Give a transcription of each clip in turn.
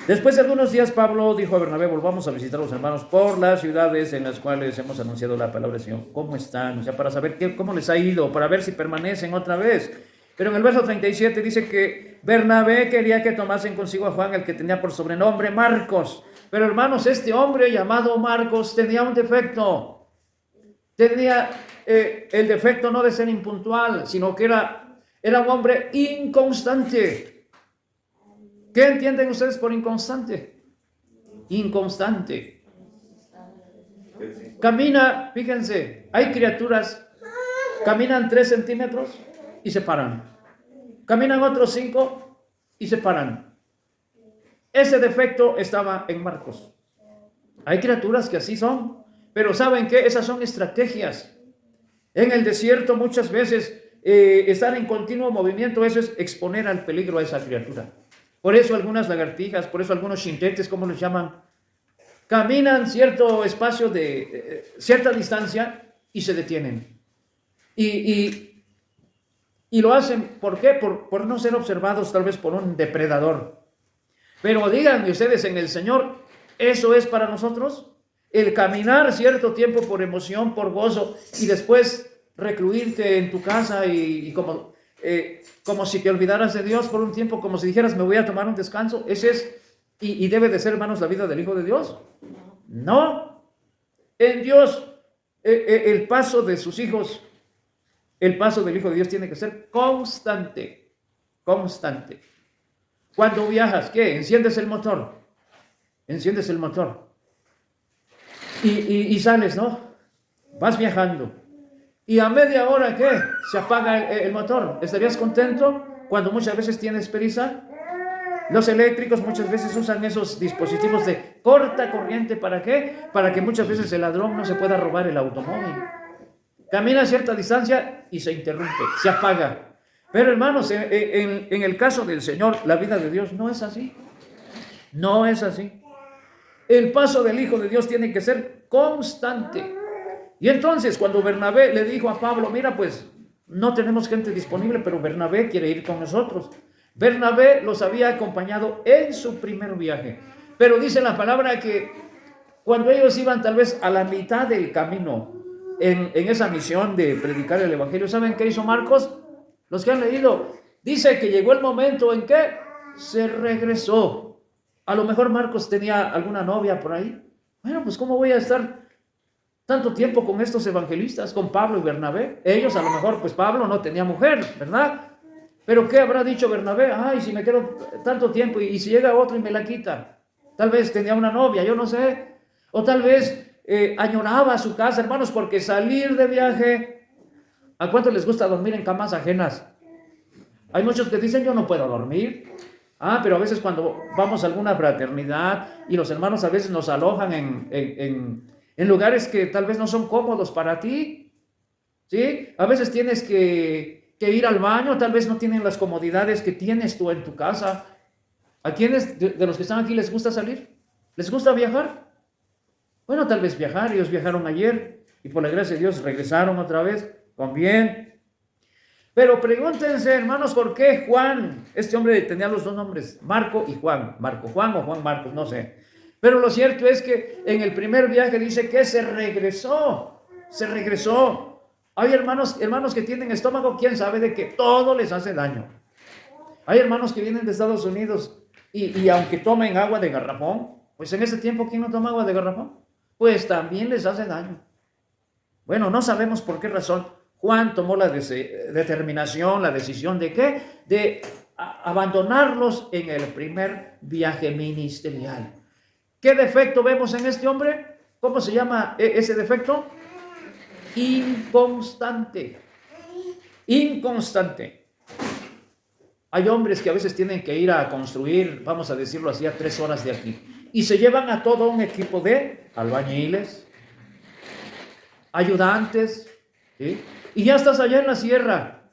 Después de algunos días, Pablo dijo a Bernabé: volvamos a visitar a los hermanos por las ciudades en las cuales hemos anunciado la palabra del Señor. ¿Cómo están? O sea, para saber cómo les ha ido, para ver si permanecen otra vez. Pero en el verso 37 dice que Bernabé quería que tomasen consigo a Juan, el que tenía por sobrenombre Marcos. Pero hermanos, este hombre llamado Marcos tenía un defecto. Tenía el defecto no de ser impuntual, sino que era un hombre inconstante. ¿Qué entienden ustedes por inconstante? Inconstante. Camina, fíjense, hay criaturas, caminan 3 centímetros y se paran. Caminan otros 5 y se paran. Ese defecto estaba en Marcos. Hay criaturas que así son, pero ¿saben qué? Esas son estrategias. En el desierto muchas veces estar en continuo movimiento, eso es exponer al peligro a esa criatura. Por eso algunas lagartijas, por eso algunos chintetes, ¿cómo los llaman? Caminan cierto espacio de cierta distancia y se detienen. Y lo hacen, ¿por qué? Por no ser observados tal vez por un depredador. Pero díganme ustedes, en el Señor, ¿eso es para nosotros? El caminar cierto tiempo por emoción, por gozo, y después recluirte en tu casa y como si te olvidaras de Dios por un tiempo, como si dijeras, me voy a tomar un descanso. Ese es, y debe de ser, hermanos, la vida del Hijo de Dios. No. En Dios, el paso de sus hijos, el paso del Hijo de Dios tiene que ser constante. Constante. Cuando viajas, ¿qué? Enciendes el motor. Enciendes el motor. Y sales, ¿no? Vas viajando. Y a media hora, ¿qué? Se apaga el motor. ¿Estarías contento cuando muchas veces tienes prisa? Los eléctricos muchas veces usan esos dispositivos de corta corriente. ¿Para qué? Para que muchas veces el ladrón no se pueda robar el automóvil. Camina a cierta distancia y se interrumpe, se apaga. Pero hermanos, en el caso del Señor, la vida de Dios no es así. No es así. El paso del Hijo de Dios tiene que ser constante. Y entonces cuando Bernabé le dijo a Pablo, mira, pues no tenemos gente disponible, pero Bernabé quiere ir con nosotros. Bernabé los había acompañado en su primer viaje. Pero dice la palabra que cuando ellos iban tal vez a la mitad del camino en esa misión de predicar el evangelio, ¿saben qué hizo Marcos? Los que han leído, dice que llegó el momento en que se regresó. A lo mejor Marcos tenía alguna novia por ahí. Bueno, pues ¿cómo voy a estar tanto tiempo con estos evangelistas, con Pablo y Bernabé? Ellos a lo mejor, pues Pablo no tenía mujer, ¿verdad? Pero ¿qué habrá dicho Bernabé? Ay, si me quedo tanto tiempo y si llega otro y me la quita. Tal vez tenía una novia, yo no sé. O tal vez añoraba su casa, hermanos, porque salir de viaje, ¿a cuánto les gusta dormir en camas ajenas? Hay muchos que dicen, yo no puedo dormir. Pero a veces cuando vamos a alguna fraternidad y los hermanos a veces nos alojan en lugares que tal vez no son cómodos para ti, ¿sí? A veces tienes que ir al baño, tal vez no tienen las comodidades que tienes tú en tu casa. ¿A quiénes de los que están aquí les gusta salir? ¿Les gusta viajar? Bueno, tal vez viajar, ellos viajaron ayer y por la gracia de Dios regresaron otra vez con bien. Pero pregúntense, hermanos, ¿por qué Juan? Este hombre tenía los 2 nombres, Marco y Juan. Marco Juan o Juan Marcos, no sé. Pero lo cierto es que en el primer viaje dice que se regresó. Se regresó. Hay hermanos que tienen estómago, quién sabe de que todo les hace daño. Hay hermanos que vienen de Estados Unidos y aunque tomen agua de garrafón, pues en ese tiempo, ¿quién no toma agua de garrafón? Pues también les hace daño. Bueno, no sabemos por qué razón Juan tomó la determinación, la decisión de ¿qué? De abandonarlos en el primer viaje ministerial. ¿Qué defecto vemos en este hombre? ¿Cómo se llama ese defecto? Inconstante. Inconstante. Hay hombres que a veces tienen que ir a construir, vamos a decirlo así, a 3 horas de aquí. Y se llevan a todo un equipo de albañiles, ayudantes, ¿sí? Y ya estás allá en la sierra.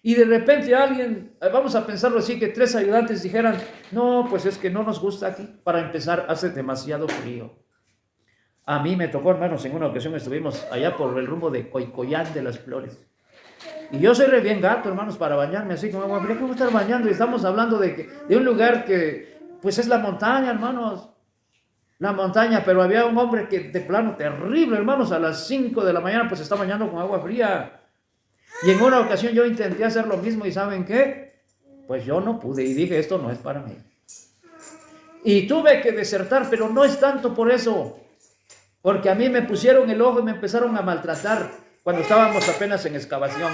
Y de repente alguien, vamos a pensarlo así, que 3 ayudantes dijeran, no, pues es que no nos gusta aquí. Para empezar, hace demasiado frío. A mí me tocó, hermanos, en una ocasión estuvimos allá por el rumbo de Coicoyán de las Flores. Y yo soy re bien gato, hermanos, para bañarme, así como, ¿cómo estar bañando? Y estamos hablando de un lugar que pues es la montaña, hermanos. La montaña, pero había un hombre que de plano terrible, hermanos, a las 5 de la mañana pues está bañando con agua fría. Y en una ocasión yo intenté hacer lo mismo y ¿saben qué? Pues yo no pude y dije, esto no es para mí. Y tuve que desertar, pero no es tanto por eso, porque a mí me pusieron el ojo y me empezaron a maltratar cuando estábamos apenas en excavación.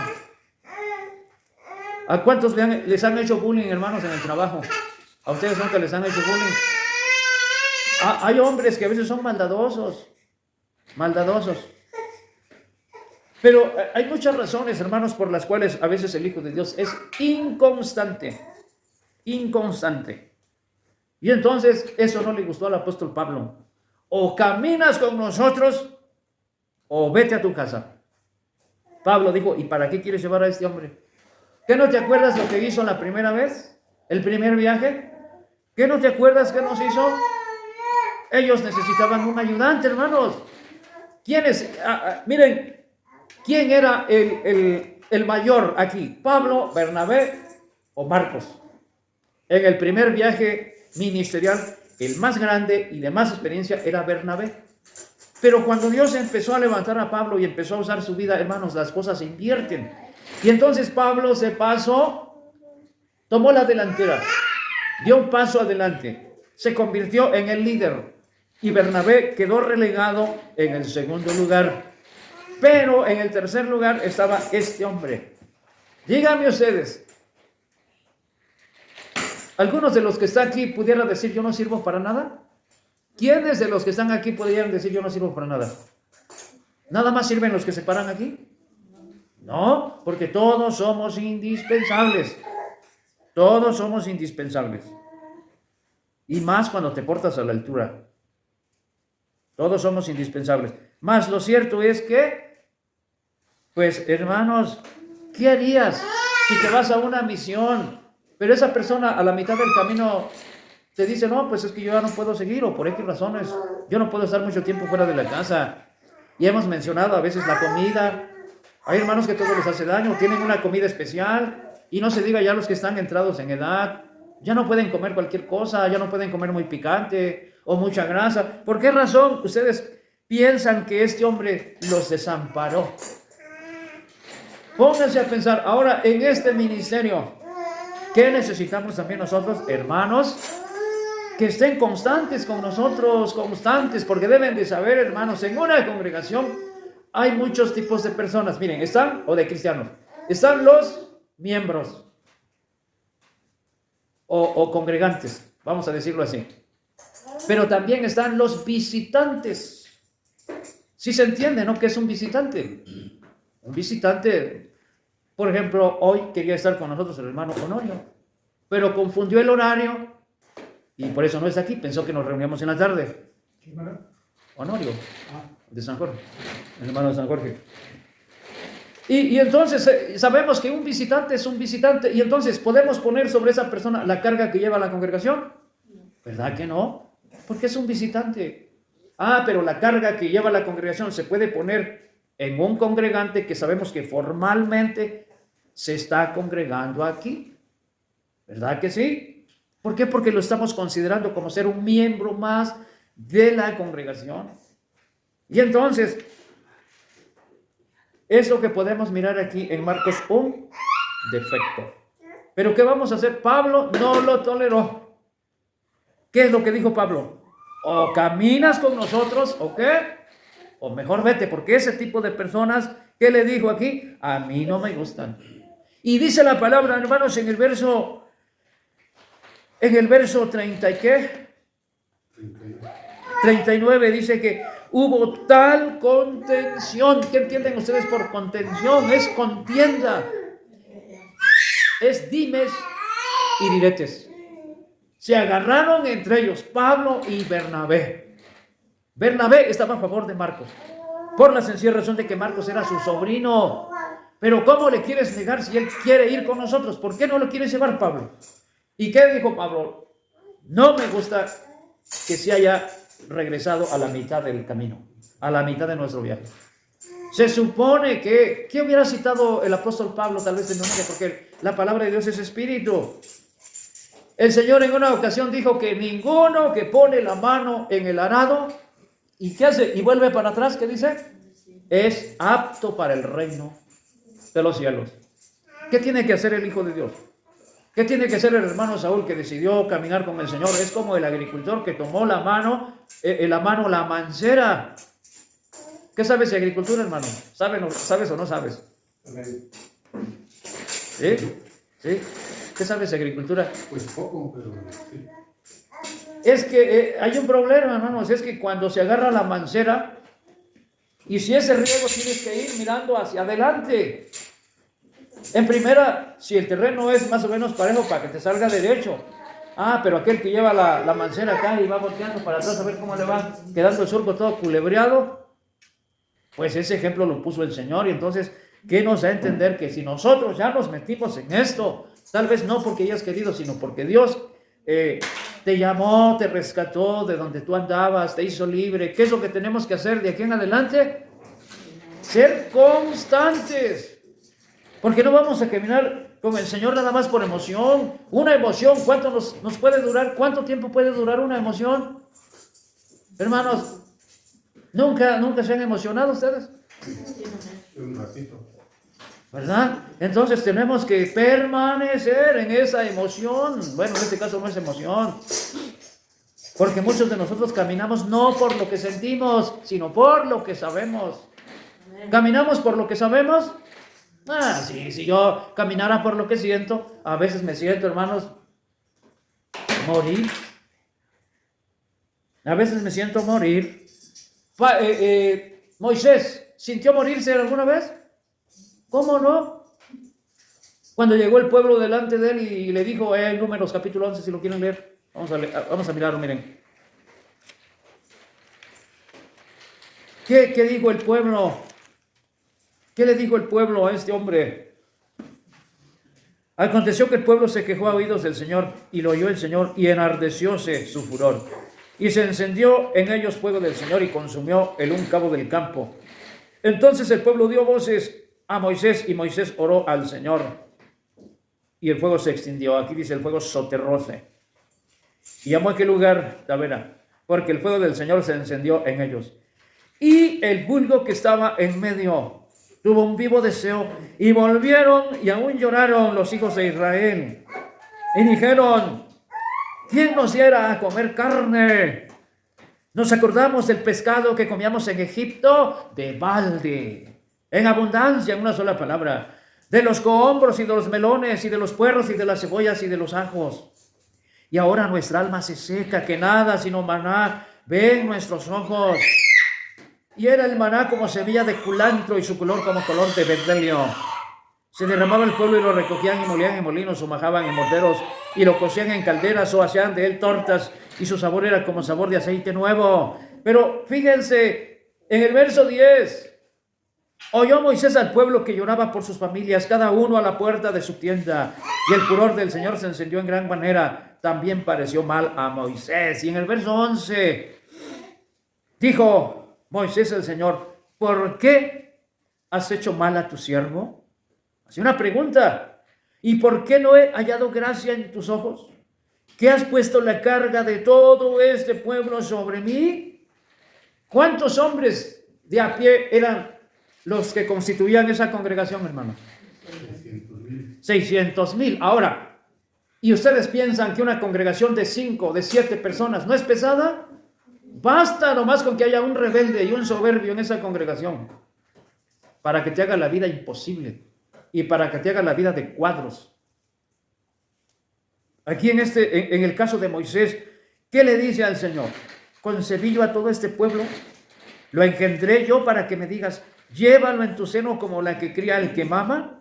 ¿A cuántos les han hecho bullying, hermanos, en el trabajo? ¿A ustedes nunca les han hecho bullying? Hay hombres que a veces son maldadosos. Pero hay muchas razones, hermanos, por las cuales a veces el Hijo de Dios es inconstante. Y entonces eso no le gustó al apóstol Pablo. O caminas con nosotros o vete a tu casa. Pablo dijo, ¿y para qué quieres llevar a este hombre? ¿Qué no te acuerdas lo que hizo la primera vez? ¿El primer viaje? ¿Qué no te acuerdas que nos hizo? Ellos necesitaban un ayudante, hermanos. Miren, ¿quién era el mayor aquí? ¿Pablo, Bernabé o Marcos? En el primer viaje ministerial, el más grande y de más experiencia era Bernabé. Pero cuando Dios empezó a levantar a Pablo y empezó a usar su vida, hermanos, las cosas se invierten. Y entonces Pablo se pasó, tomó la delantera, dio un paso adelante, se convirtió en el líder. Y Bernabé quedó relegado en el segundo lugar. Pero en el tercer lugar estaba este hombre. Díganme ustedes, ¿algunos de los que están aquí pudieran decir yo no sirvo para nada? ¿Quiénes de los que están aquí podrían decir yo no sirvo para nada? ¿Nada más sirven los que se paran aquí? No, porque todos somos indispensables. Todos somos indispensables. Y más cuando te portas a la altura. Todos somos indispensables. Más lo cierto es que, pues hermanos, ¿qué harías si te vas a una misión? Pero esa persona a la mitad del camino te dice, no, pues es que yo ya no puedo seguir o por X razones. Yo no puedo estar mucho tiempo fuera de la casa. Y hemos mencionado a veces la comida. Hay hermanos que todo les hace daño, tienen una comida especial. Y no se diga ya los que están entrados en edad. Ya no pueden comer cualquier cosa, ya no pueden comer muy picante o mucha grasa. ¿Por qué razón ustedes piensan que este hombre los desamparó? Pónganse a pensar, ahora en este ministerio, ¿qué necesitamos también nosotros, hermanos? Que estén constantes con nosotros, porque deben de saber, hermanos, en una congregación hay muchos tipos de personas. Miren, o de cristianos, están los miembros o congregantes, vamos a decirlo así. Pero también están los visitantes. ¿Sí se entiende, no? ¿Qué es un visitante? Un visitante, por ejemplo, hoy quería estar con nosotros el hermano Honorio, pero confundió el horario y por eso no está aquí. Pensó que nos reuníamos en la tarde. ¿Qué hermano? Honorio, de San Jorge, el hermano de San Jorge. Y entonces sabemos que un visitante es un visitante y entonces podemos poner sobre esa persona la carga que lleva la congregación. ¿Verdad que no? Porque es un visitante. Pero la carga que lleva la congregación se puede poner en un congregante que sabemos que formalmente se está congregando aquí. ¿Verdad que sí? ¿Por qué? Porque lo estamos considerando como ser un miembro más de la congregación. Y entonces, es lo que podemos mirar aquí en Marcos, un defecto. Pero ¿qué vamos a hacer? Pablo no lo toleró. ¿Qué es lo que dijo Pablo? O caminas con nosotros, ¿o qué? O mejor vete, porque ese tipo de personas, ¿qué le dijo aquí? A mí no me gustan. Y dice la palabra, hermanos, en el verso 30 y qué? 39 dice que hubo tal contención. ¿Qué entienden ustedes por contención? Es contienda. Es dimes y diretes. Se agarraron entre ellos Pablo y Bernabé. Bernabé estaba a favor de Marcos, por la sencilla razón de que Marcos era su sobrino. Pero ¿cómo le quieres negar si él quiere ir con nosotros? ¿Por qué no lo quieres llevar, Pablo? ¿Y qué dijo Pablo? No me gusta que se haya regresado a la mitad del camino, a la mitad de nuestro viaje. Se supone que, ¿qué hubiera citado el apóstol Pablo tal vez en nombre? Porque la palabra de Dios es espíritu. El Señor en una ocasión dijo que ninguno que pone la mano en el arado y ¿qué hace? Y vuelve para atrás, ¿qué dice? Es apto para el reino de los cielos. ¿Qué tiene que hacer el Hijo de Dios? ¿Qué tiene que hacer el hermano Saúl que decidió caminar con el Señor? Es como el agricultor que tomó la mano, la mancera. ¿Qué sabes de agricultura, hermano? ¿Sabes o no sabes? ¿Sí? ¿Sí? ¿Qué sabes de agricultura? Pues poco, pero sí. Es que hay un problema, hermanos, es que cuando se agarra la mancera, y si ese riego tienes que ir mirando hacia adelante. En primera, si el terreno es más o menos parejo para que te salga derecho. Pero aquel que lleva la mancera acá y va volteando para atrás a ver cómo le va quedando el surco todo culebreado, pues ese ejemplo lo puso el Señor. Y entonces, ¿qué nos da a entender? Que si nosotros ya nos metimos en esto, tal vez no porque hayas querido, sino porque Dios te llamó, te rescató de donde tú andabas, te hizo libre. ¿Qué es lo que tenemos que hacer de aquí en adelante? Ser constantes. Porque no vamos a caminar con el Señor nada más por emoción. Una emoción, ¿cuánto nos puede durar? ¿Cuánto tiempo puede durar una emoción? Hermanos, ¿nunca se han emocionado ustedes? Un ratito. ¿Verdad? Entonces tenemos que permanecer en esa emoción. Bueno, en este caso no es emoción. Porque muchos de nosotros caminamos no por lo que sentimos, sino por lo que sabemos. ¿Caminamos por lo que sabemos? Sí, si yo caminara por lo que siento, a veces me siento, hermanos, morir. A veces me siento morir. Moisés, ¿sintió morirse alguna vez? ¿Cómo no? Cuando llegó el pueblo delante de él y le dijo, Números capítulo 11, si lo quieren leer, vamos a mirarlo, miren. ¿Qué dijo el pueblo? ¿Qué le dijo el pueblo a este hombre? Aconteció que el pueblo se quejó a oídos del Señor, y lo oyó el Señor, y enardecióse su furor. Y se encendió en ellos fuego del Señor, y consumió el un cabo del campo. Entonces el pueblo dio voces a Moisés, y Moisés oró al Señor. Y el fuego se extinguió. Aquí dice el fuego soterróse. Y llamó a aquel lugar Tavera, porque el fuego del Señor se encendió en ellos. Y el vulgo que estaba en medio tuvo un vivo deseo, y volvieron y aún lloraron los hijos de Israel. Y dijeron, ¿quién nos diera a comer carne? Nos acordamos del pescado que comíamos en Egipto de balde, en abundancia, en una sola palabra, de los cohombros y de los melones y de los puerros y de las cebollas y de los ajos. Y ahora nuestra alma se seca, que nada sino maná ven nuestros ojos. Y era el maná como semilla de culantro y su color como color de berdelio. Se derramaba el pueblo y lo recogían y molían en molinos o majaban en morteros y lo cocían en calderas o hacían de él tortas y su sabor era como sabor de aceite nuevo. Pero fíjense, en el verso 10, oyó Moisés al pueblo que lloraba por sus familias, cada uno a la puerta de su tienda, y el furor del Señor se encendió en gran manera. También pareció mal a Moisés. Y en el verso 11 dijo Moisés al Señor, ¿por qué has hecho mal a tu siervo? Hace una pregunta. ¿Y por qué no he hallado gracia en tus ojos? ¿Qué has puesto la carga de todo este pueblo sobre mí? ¿Cuántos hombres de a pie eran los que constituían esa congregación, hermanos? 600,000. Ahora, ¿y ustedes piensan que una congregación de 5, de 7 personas no es pesada? Basta nomás con que haya un rebelde y un soberbio en esa congregación para que te haga la vida imposible y para que te haga la vida de cuadros. Aquí en el caso de Moisés, ¿qué le dice al Señor? Concebí yo a todo este pueblo, lo engendré yo para que me digas, llévalo en tu seno como la que cría el que mama.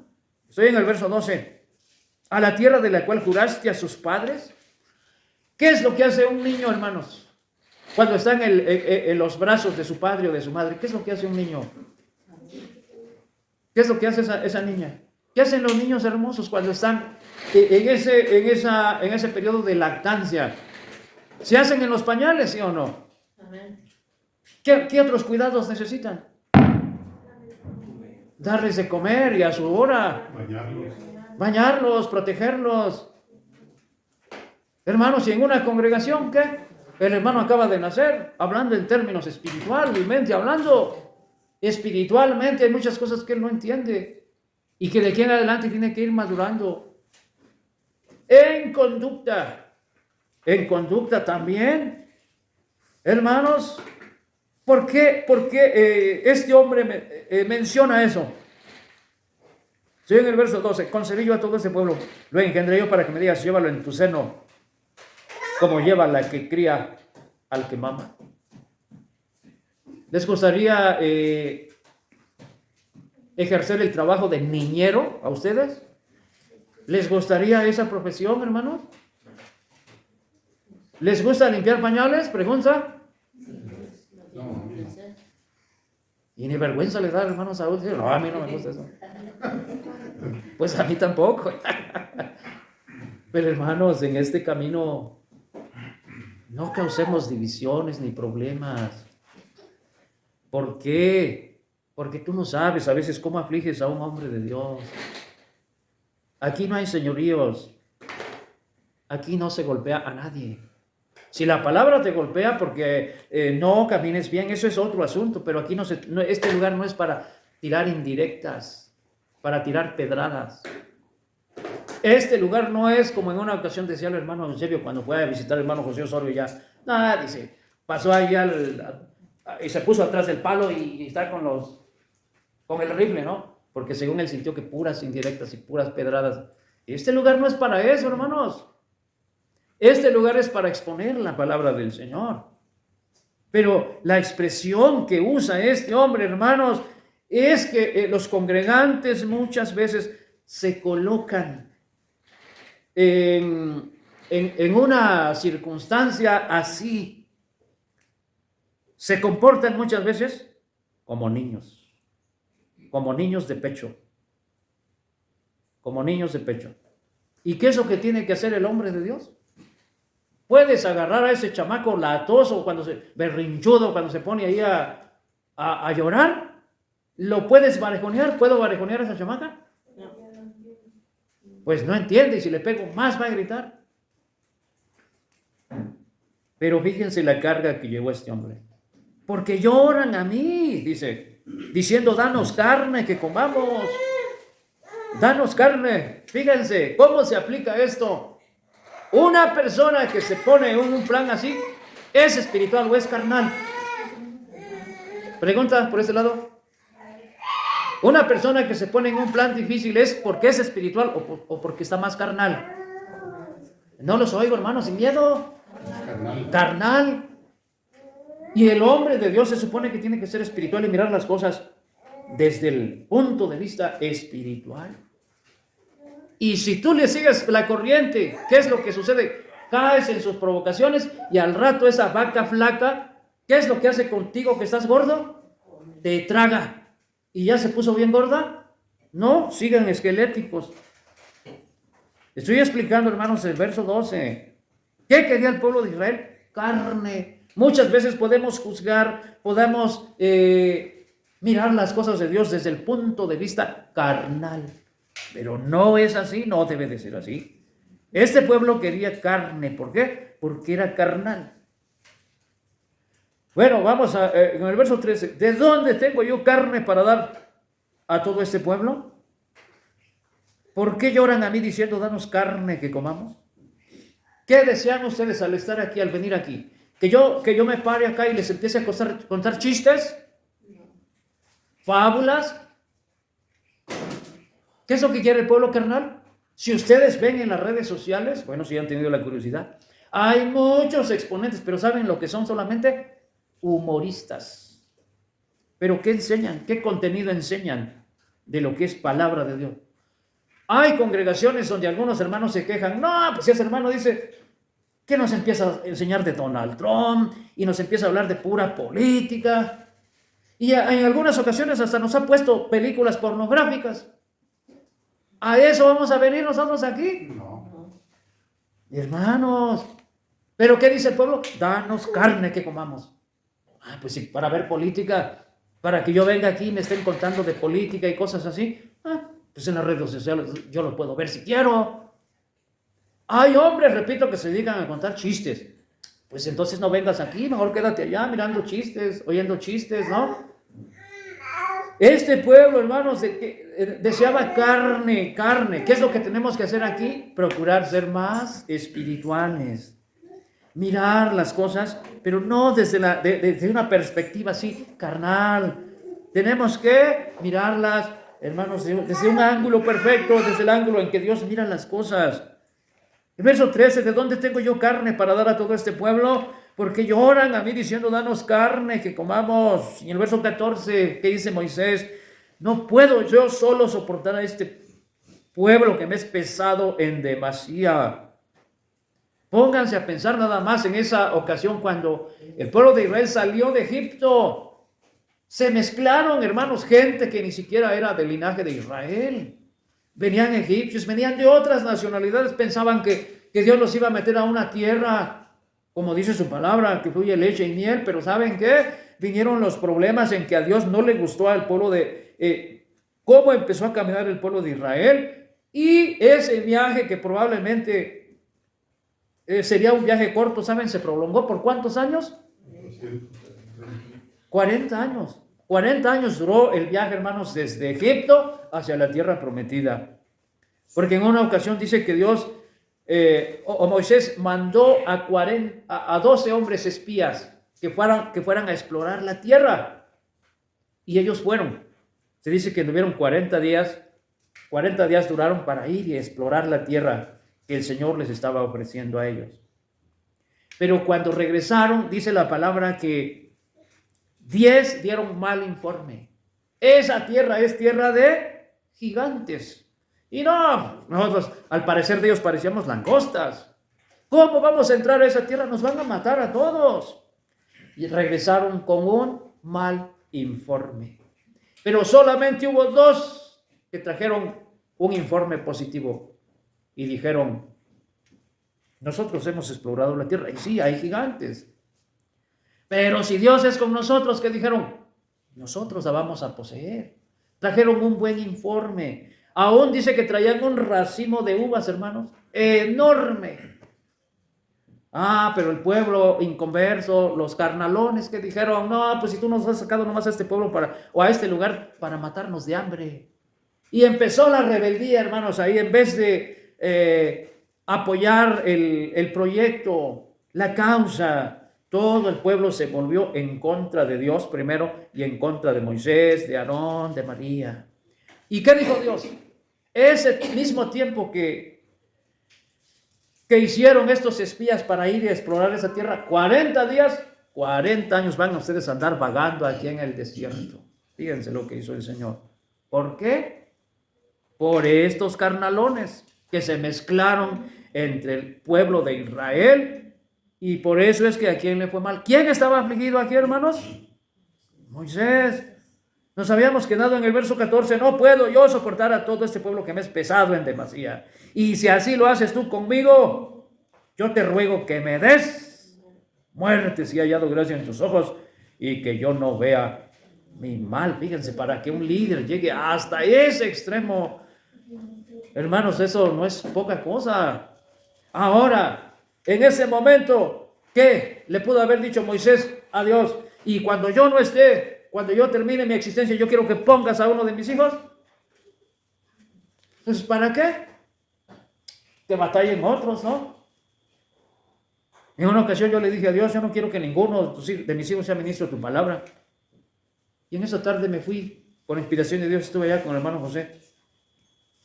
Estoy en el verso 12. A la tierra de la cual juraste a sus padres. ¿Qué es lo que hace un niño, hermanos? Cuando está en los brazos de su padre o de su madre, ¿qué es lo que hace un niño? ¿Qué es lo que hace esa niña? ¿Qué hacen los niños hermosos cuando están en ese periodo de lactancia? ¿Se hacen en los pañales, sí o no? ¿Qué otros cuidados necesitan? Darles de comer y a su hora. Bañarlos, protegerlos. Hermanos, y en una congregación, ¿qué? El hermano acaba de nacer, hablando en términos espiritualmente, hablando espiritualmente, hay muchas cosas que él no entiende y que de aquí en adelante tiene que ir madurando. En conducta también, hermanos, ¿por qué este hombre menciona eso? Sí, en el verso 12, concebí yo a todo ese pueblo, lo engendré yo para que me digas, llévalo en tu seno, como lleva la que cría al que mama. ¿Les gustaría ejercer el trabajo de niñero a ustedes? ¿Les gustaría esa profesión, hermanos? ¿Les gusta limpiar pañales? Pregunta. No, Y ni vergüenza le da, hermano Saúl. No, a mí no me gusta eso. Pues a mí tampoco. Pero hermanos, en este camino no causemos divisiones ni problemas. ¿Por qué? Porque tú no sabes a veces cómo afliges a un hombre de Dios. Aquí no hay señoríos. Aquí no se golpea a nadie. Si la palabra te golpea porque no camines bien, eso es otro asunto, pero aquí este lugar no es para tirar indirectas, para tirar pedradas. Este lugar no es como en una ocasión decía el hermano Eusebio cuando fue a visitar al hermano José Osorio ya. Nada, dice, pasó ahí y se puso atrás del palo y está con el rifle, ¿no? Porque según él sintió que puras indirectas y puras pedradas. Este lugar no es para eso, hermanos. Este lugar es para exponer la palabra del Señor. Pero la expresión que usa este hombre, hermanos, es que los congregantes muchas veces se colocan en una circunstancia así. Se comportan muchas veces como niños de pecho. Como niños de pecho. ¿Y qué es lo que tiene que hacer el hombre de Dios? Puedes agarrar a ese chamaco latoso, berrinchudo, cuando se pone ahí a llorar. ¿Lo puedes barejonear? ¿Puedo barejonear a esa chamaca? No. Pues no entiende y si le pego más va a gritar. Pero fíjense la carga que llevó este hombre. Porque lloran a mí, dice, diciendo, danos carne que comamos. Danos carne. Fíjense, ¿cómo se aplica esto? Una persona que se pone en un plan así, ¿es espiritual o es carnal? Pregunta por este lado. Una persona que se pone en un plan difícil, ¿es porque es espiritual o porque está más carnal? No los oigo, hermanos, sin miedo. Carnal. Y el hombre de Dios se supone que tiene que ser espiritual y mirar las cosas desde el punto de vista espiritual. Y si tú le sigues la corriente, ¿qué es lo que sucede? Caes en sus provocaciones y al rato esa vaca flaca, ¿qué es lo que hace contigo que estás gordo? Te traga. ¿Y ya se puso bien gorda? No, sigan esqueléticos. Estoy explicando, hermanos, el verso 12. ¿Qué quería el pueblo de Israel? Carne. Muchas veces podemos juzgar, podemos mirar las cosas de Dios desde el punto de vista carnal. Pero no es así, no debe de ser así. Este pueblo quería carne. ¿Por qué? Porque era carnal. Bueno, vamos en el verso 13. ¿De dónde tengo yo carne para dar a todo este pueblo? ¿Por qué lloran a mí diciendo, danos carne que comamos? ¿Qué desean ustedes al estar aquí, al venir aquí? ¿Que yo me pare acá y les empiece a contar chistes? ¿Fábulas? ¿Qué es lo que quiere el pueblo carnal? Si ustedes ven en las redes sociales, bueno, si han tenido la curiosidad, hay muchos exponentes, pero ¿saben lo que son? Solamente humoristas. ¿Pero qué enseñan? ¿Qué contenido enseñan de lo que es palabra de Dios? Hay congregaciones donde algunos hermanos se quejan. No, pues ese hermano dice que nos empieza a enseñar de Donald Trump y nos empieza a hablar de pura política. Y en algunas ocasiones hasta nos ha puesto películas pornográficas. ¿A eso vamos a venir nosotros aquí? No. Hermanos, ¿pero qué dice el pueblo? Danos carne que comamos. Pues sí, para ver política, para que yo venga aquí y me estén contando de política y cosas así. Pues en las redes sociales yo lo puedo ver si quiero. Hay hombres, repito, que se dedican a contar chistes. Pues entonces no vengas aquí, mejor quédate allá mirando chistes, oyendo chistes, ¿no? Este pueblo, hermanos, deseaba carne. ¿Qué es lo que tenemos que hacer aquí? Procurar ser más espirituales. Mirar las cosas, pero no desde una perspectiva así carnal. Tenemos que mirarlas, hermanos, desde un ángulo perfecto, desde el ángulo en que Dios mira las cosas. El verso 13, ¿de dónde tengo yo carne para dar a todo este pueblo? Porque lloran a mí diciendo, danos carne, que comamos. Y el verso 14, ¿qué dice Moisés? No puedo yo solo soportar a este pueblo que me es pesado en demasía. Pónganse a pensar nada más en esa ocasión cuando el pueblo de Israel salió de Egipto. Se mezclaron, hermanos, gente que ni siquiera era del linaje de Israel. Venían egipcios, venían de otras nacionalidades, pensaban que Dios los iba a meter a una tierra, como dice su palabra, que fluye leche y miel, pero ¿saben qué? Vinieron los problemas en que a Dios no le gustó al pueblo cómo empezó a caminar el pueblo de Israel, y ese viaje que probablemente sería un viaje corto, ¿saben? Se prolongó ¿por cuántos años? 40 años. 40 años duró el viaje, hermanos, desde Egipto hacia la tierra prometida. Porque en una ocasión dice que Dios, Moisés mandó a 12 hombres espías que fueran a explorar la tierra. Y ellos fueron. Se dice que tuvieron 40 días duraron para ir y explorar la tierra que el Señor les estaba ofreciendo a ellos. Pero cuando regresaron, dice la palabra que 10 dieron mal informe. Esa tierra es tierra de gigantes. Y no, nosotros al parecer de ellos parecíamos langostas. ¿Cómo vamos a entrar a esa tierra? Nos van a matar a todos. Y regresaron con un mal informe. Pero solamente hubo 2 que trajeron un informe positivo. Y dijeron, nosotros hemos explorado la tierra. Y sí, hay gigantes. Pero si Dios es con nosotros, ¿qué dijeron? Nosotros la vamos a poseer. Trajeron un buen informe. Aún dice que traían un racimo de uvas, hermanos, enorme. Pero el pueblo inconverso, los carnalones que dijeron, no, pues si tú nos has sacado nomás a este pueblo o a este lugar para matarnos de hambre. Y empezó la rebeldía, hermanos, ahí en vez de apoyar el proyecto, la causa. Todo el pueblo se volvió en contra de Dios primero y en contra de Moisés, de Aarón, de María. ¿Y qué dijo Dios? Ese mismo tiempo que hicieron estos espías para ir y explorar esa tierra, 40 días, 40 años van a ustedes a andar vagando aquí en el desierto. Fíjense lo que hizo el Señor. ¿Por qué? Por estos carnalones que se mezclaron entre el pueblo de Israel. Y por eso es que a quién le fue mal. ¿Quién estaba afligido aquí, hermanos? Moisés. Nos habíamos quedado en el verso 14. No puedo yo soportar a todo este pueblo que me es pesado en demasía. Y si así lo haces tú conmigo, yo te ruego que me des muerte si he hallado gracia en tus ojos y que yo no vea mi mal. Fíjense, para que un líder llegue hasta ese extremo, hermanos, eso no es poca cosa. Ahora, en ese momento, ¿qué le pudo haber dicho Moisés a Dios? Y cuando yo no esté, cuando yo termine mi existencia, yo quiero que pongas a uno de mis hijos. Entonces, ¿para qué? Que batallen otros, ¿no? En una ocasión yo le dije a Dios, yo no quiero que ninguno de mis hijos sea ministro de tu palabra. Y en esa tarde me fui, por inspiración de Dios, estuve allá con el hermano José.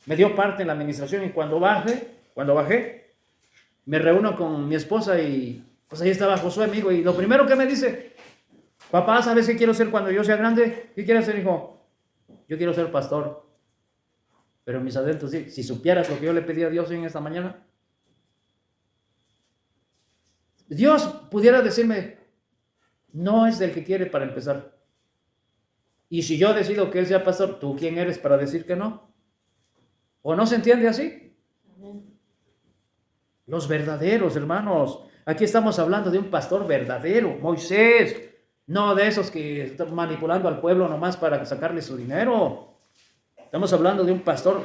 Me dio parte en la administración y cuando bajé, me reúno con mi esposa y pues ahí estaba Josué, amigo, y lo primero que me dice, papá, ¿sabes qué quiero ser cuando yo sea grande? ¿Qué quieres ser, hijo? Yo quiero ser pastor. Pero mis adentros, sí, si supieras lo que yo le pedí a Dios en esta mañana, Dios pudiera decirme, no es del que quiere para empezar. Y si yo decido que él sea pastor, ¿tú quién eres para decir que no? ¿O no se entiende así? Los verdaderos, hermanos. Aquí estamos hablando de un pastor verdadero, Moisés. No de esos que están manipulando al pueblo nomás para sacarle su dinero. Estamos hablando de un pastor,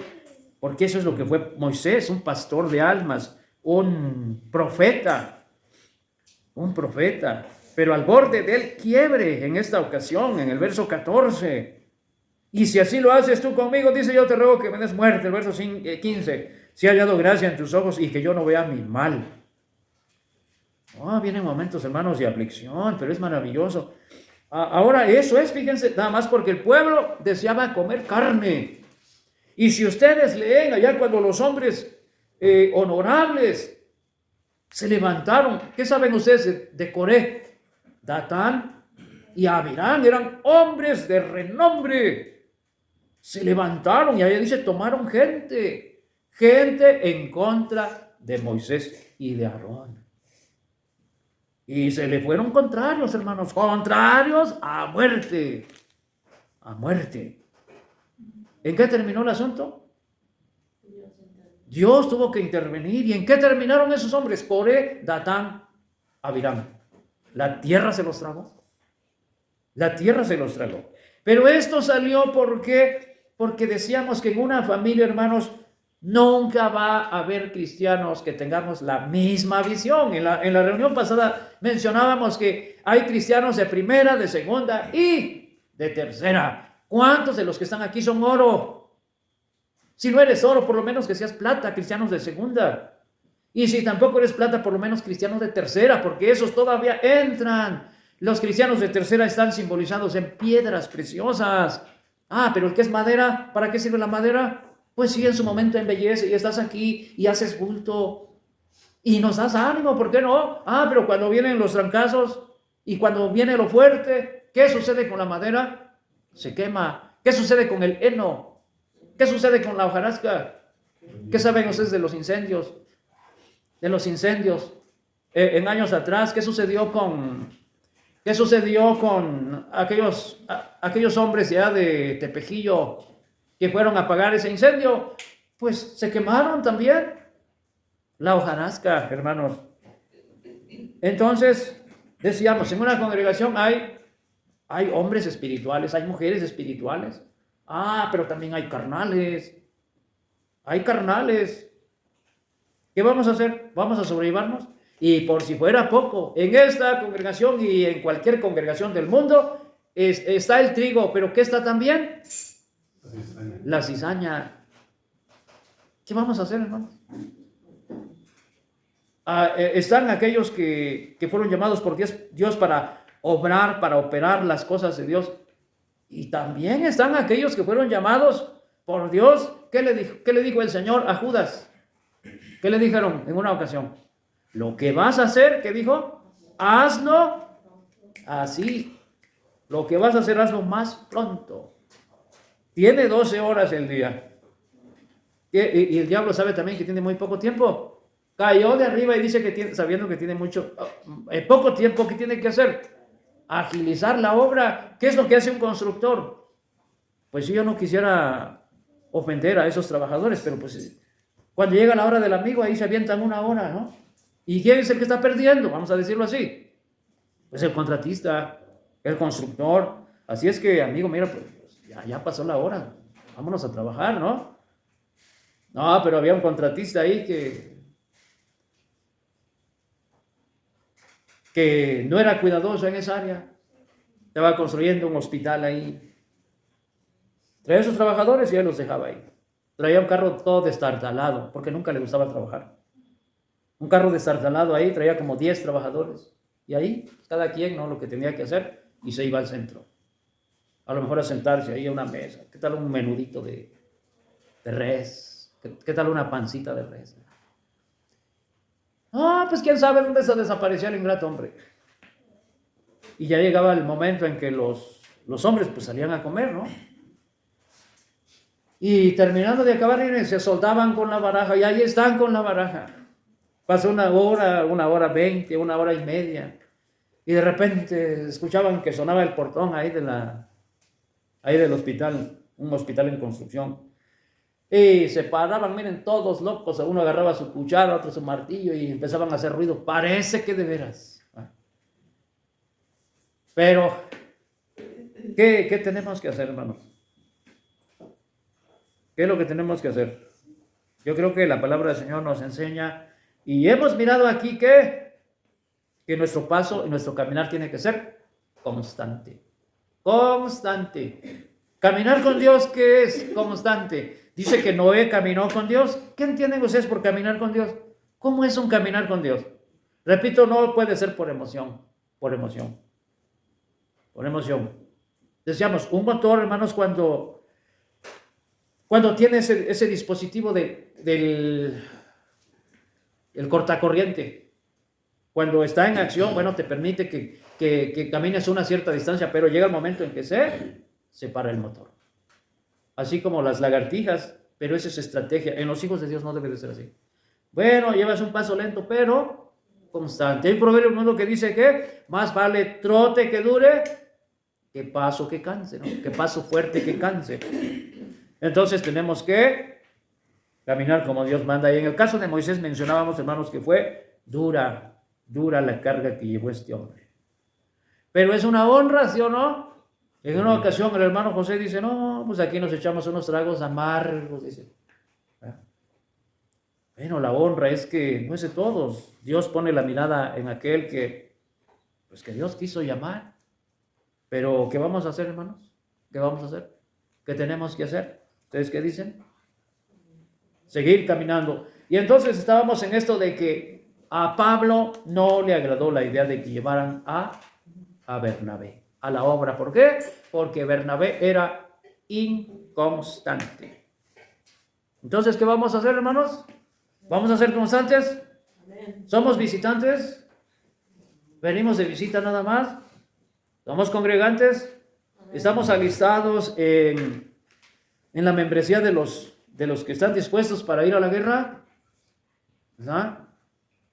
porque eso es lo que fue Moisés, un pastor de almas, un profeta, pero al borde del quiebre en esta ocasión, en el verso 14. Y si así lo haces tú conmigo, dice, yo te ruego que me des muerte. El verso 15, si he hallado gracia en tus ojos y que yo no vea mi mal. Vienen momentos, hermanos, de aflicción, pero es maravilloso. Ahora eso es, fíjense, nada más porque el pueblo deseaba comer carne. Y si ustedes leen allá cuando los hombres honorables se levantaron, ¿qué saben ustedes de Coré? Datán y Abirán eran hombres de renombre. Se levantaron y ahí dice, tomaron gente en contra de Moisés y de Aarón. Y se le fueron contrarios, hermanos, contrarios a muerte. A muerte. ¿En qué terminó el asunto? Dios tuvo que intervenir. ¿Y en qué terminaron esos hombres? Coré, Datán, Abiram. La tierra se los tragó. La tierra se los tragó. Pero esto salió porque decíamos que en una familia, hermanos, nunca va a haber cristianos que tengamos la misma visión. En la reunión pasada mencionábamos que hay cristianos de primera, de segunda y de tercera. ¿Cuántos de los que están aquí son oro? Si no eres oro, por lo menos que seas plata, cristianos de segunda. Y si tampoco eres plata, por lo menos cristianos de tercera, porque esos todavía entran. Los cristianos de tercera están simbolizados en piedras preciosas. Pero el que es madera, ¿para qué sirve la madera? Pues sí, en su momento embellece y estás aquí y haces bulto y nos das ánimo, ¿por qué no? Pero cuando vienen los trancazos y cuando viene lo fuerte, ¿qué sucede con la madera? Se quema. ¿Qué sucede con el heno? ¿Qué sucede con la hojarasca? ¿Qué saben ustedes de los incendios? En años atrás, ¿qué sucedió con aquellos hombres ya de Tepejillo que fueron a apagar ese incendio? Pues se quemaron también. La hojarasca, hermanos. Entonces, decíamos, en una congregación hay hombres espirituales, hay mujeres espirituales. Pero también hay carnales. Hay carnales. ¿Qué vamos a hacer? ¿Vamos a sobrellevarnos? Y por si fuera poco, en esta congregación y en cualquier congregación del mundo está el trigo, pero ¿qué está también? La cizaña. ¿Qué vamos a hacer, hermanos? Están aquellos que fueron llamados por Dios para obrar, para operar las cosas de Dios. Y también están aquellos que fueron llamados por Dios. ¿Qué le dijo el Señor a Judas? ¿Qué le dijeron en una ocasión? Lo que vas a hacer, ¿qué dijo? Hazlo así. Lo que vas a hacer, hazlo más pronto. Tiene 12 horas el día. Y el diablo sabe también que tiene muy poco tiempo. Cayó de arriba y dice que sabiendo que tiene poco tiempo, ¿qué tiene que hacer? Agilizar la obra. ¿Qué es lo que hace un constructor? Pues yo no quisiera ofender a esos trabajadores, pero pues cuando llega la hora del amigo, ahí se avientan una hora, ¿no? ¿Y quién es el que está perdiendo? Vamos a decirlo así. Pues el contratista, el constructor. Así es que, amigo, mira, pues ya pasó la hora. Vámonos a trabajar, ¿no? No, pero había un contratista ahí que no era cuidadoso en esa área. Estaba construyendo un hospital ahí. Traía a sus trabajadores y él los dejaba ahí. Traía un carro todo destartalado, porque nunca le gustaba trabajar. Un carro destartalado ahí, traía como 10 trabajadores. Y ahí, cada quien, ¿no? Lo que tenía que hacer, y se iba al centro. A lo mejor a sentarse ahí a una mesa. ¿Qué tal un menudito de res? ¿Qué tal una pancita de res? Pues quién sabe dónde se desaparecía el ingrato hombre. Y ya llegaba el momento en que los hombres pues salían a comer, ¿no? Y terminando de acabar, se soltaban con la baraja, y ahí están con la baraja. Pasó una hora 20, una hora y media, y de repente escuchaban que sonaba el portón ahí del hospital, un hospital en construcción. Y se paraban, miren, todos locos. Uno agarraba su cuchara, otro su martillo, y empezaban a hacer ruido. Parece que de veras. Pero, ¿qué tenemos que hacer, hermanos? ¿Qué es lo que tenemos que hacer? Yo creo que la palabra del Señor nos enseña, Y hemos mirado aquí que nuestro paso y nuestro caminar tiene que ser constante. Constante. Caminar con Dios, ¿qué es constante? Dice que Noé caminó con Dios. ¿Qué entienden ustedes por caminar con Dios? ¿Cómo es un caminar con Dios? Repito, no puede ser por emoción. Por emoción. Por emoción. Decíamos, un motor, hermanos, cuando tiene ese dispositivo del cortacorriente, cuando está en acción, bueno, te permite que camines una cierta distancia, pero llega el momento en que se para el motor. Así como las lagartijas, pero esa es estrategia. En los hijos de Dios no debe de ser así. Bueno, llevas un paso lento, pero constante. Hay un proverbio mundo que dice que más vale trote que dure que paso que canse, ¿no? Que paso fuerte que canse. Entonces tenemos que caminar como Dios manda. Y en el caso de Moisés mencionábamos, hermanos, que fue dura la carga que llevó este hombre. Pero es una honra, ¿sí o no? En una ocasión el hermano José dice, no, pues aquí nos echamos unos tragos amargos, dice. Bueno, la honra es que no es de todos. Dios pone la mirada en aquel que Dios quiso llamar. Pero, ¿qué vamos a hacer, hermanos? ¿Qué vamos a hacer? ¿Qué tenemos que hacer? ¿Ustedes qué dicen? Seguir caminando. Y entonces estábamos en esto de que a Pablo no le agradó la idea de que llevaran a Bernabé a la obra. ¿Por qué? Porque Bernabé era inconstante. Entonces, ¿qué vamos a hacer, hermanos? ¿Vamos a ser constantes? ¿Somos visitantes? ¿Venimos de visita nada más? ¿Somos congregantes? ¿Estamos alistados en la membresía de los que están dispuestos para ir a la guerra? ¿Ah?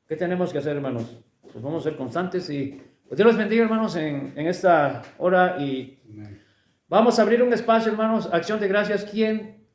¿Qué tenemos que hacer, hermanos? Pues vamos a ser constantes y pues Dios los bendiga, hermanos, en esta hora y vamos a abrir un espacio, hermanos, acción de gracias. ¿Quién